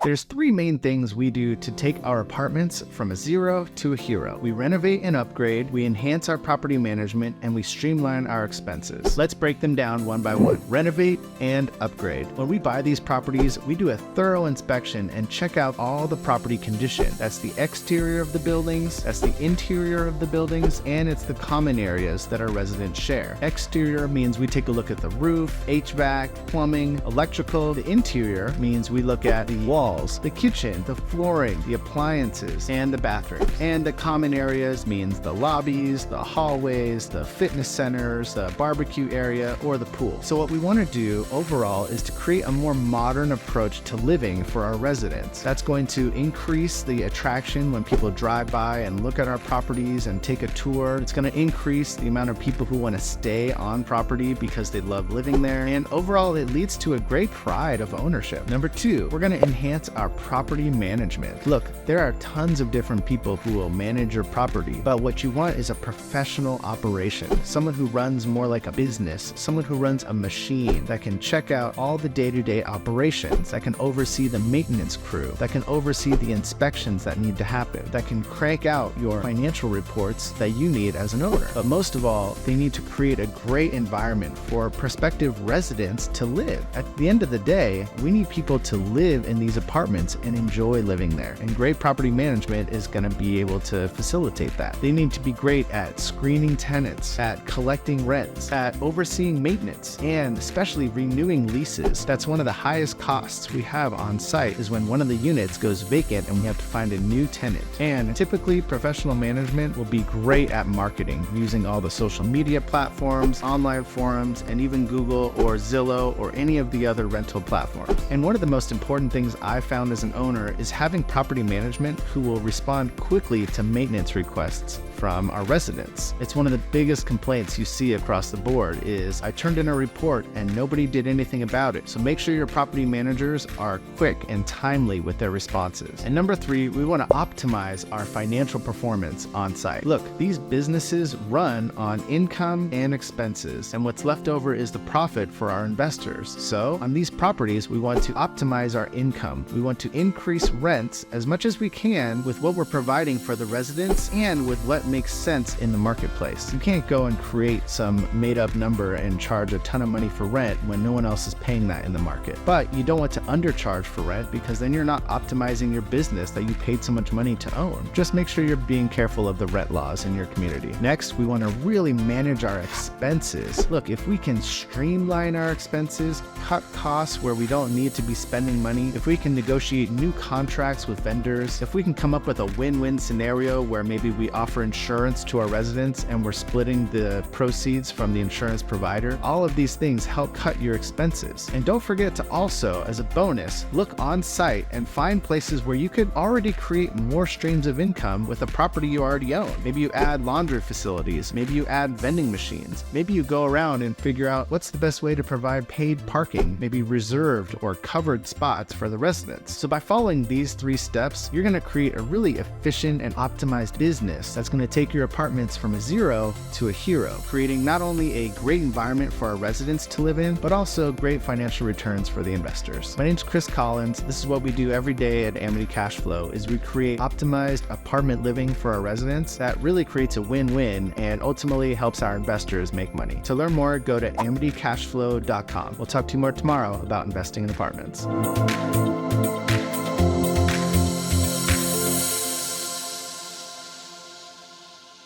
There's three main things we do to take our apartments from a zero to a hero. We renovate and upgrade, we enhance our property management, and we streamline our expenses. Let's break them down one by one. Renovate and upgrade. When we buy these properties, we do a thorough inspection and check out all the property condition. That's the exterior of the buildings, that's the interior of the buildings, and it's the common areas that our residents share. Exterior means we take a look at the roof, HVAC, plumbing, electrical. The interior means we look at the walls, the kitchen, the flooring, the appliances, and the bathrooms. And the common areas means the lobbies, the hallways, the fitness centers, the barbecue area, or the pool. So what we want to do overall is to create a more modern approach to living for our residents. That's going to increase the attraction when people drive by and look at our properties and take a tour. It's going to increase the amount of people who want to stay on property because they love living there. And overall, it leads to a great pride of ownership. Number two, we're going to enhance our property management. Look, there are tons of different people who will manage your property, but what you want is a professional operation. Someone who runs more like a business, someone who runs a machine that can check out all the day-to-day operations, that can oversee the maintenance crew, that can oversee the inspections that need to happen, that can crank out your financial reports that you need as an owner. But most of all, they need to create a great environment for prospective residents to live. At the end of the day, we need people to live in these apartments and enjoy living there. And great property management is going to be able to facilitate that. They need to be great at screening tenants, at collecting rents, at overseeing maintenance, and especially renewing leases. That's one of the highest costs we have on site, is when one of the units goes vacant and we have to find a new tenant. And typically, professional management will be great at marketing, using all the social media platforms, online forums, and even Google or Zillow or any of the other rental platforms. And one of the most important things I found as an owner is having property management who will respond quickly to maintenance requests from our residents. It's one of the biggest complaints you see across the board is, I turned in a report and nobody did anything about it. So make sure your property managers are quick and timely with their responses. And number three, we want to optimize our financial performance on site. Look, these businesses run on income and expenses, and what's left over is the profit for our investors. So on these properties, we want to optimize our income. We want to increase rents as much as we can with what we're providing for the residents and with what makes sense in the marketplace. You can't go and create some made-up number and charge a ton of money for rent when no one else is paying that in the market. But you don't want to undercharge for rent, because then you're not optimizing your business that you paid so much money to own. Just make sure you're being careful of the rent laws in your community. Next, we want to really manage our expenses. Look, if we can streamline our expenses, cut costs where we don't need to be spending money, if we can negotiate new contracts with vendors, if we can come up with a win-win scenario where maybe we offer insurance to our residents and we're splitting the proceeds from the insurance provider, all of these things help cut your expenses. And don't forget to also, as a bonus, look on site and find places where you could already create more streams of income with a property you already own. Maybe you add laundry facilities, maybe you add vending machines, maybe you go around and figure out what's the best way to provide paid parking, maybe reserved or covered spots for the residents. So by following these three steps, you're going to create a really efficient and optimized business that's going to take your apartments from a zero to a hero, creating not only a great environment for our residents to live in, but also great financial returns for the investors. My name's Chris Collins. This is what we do every day at Amity Cashflow, is we create optimized apartment living for our residents that really creates a win-win and ultimately helps our investors make money. To learn more, go to amitycashflow.com. We'll talk to you more tomorrow about investing in apartments.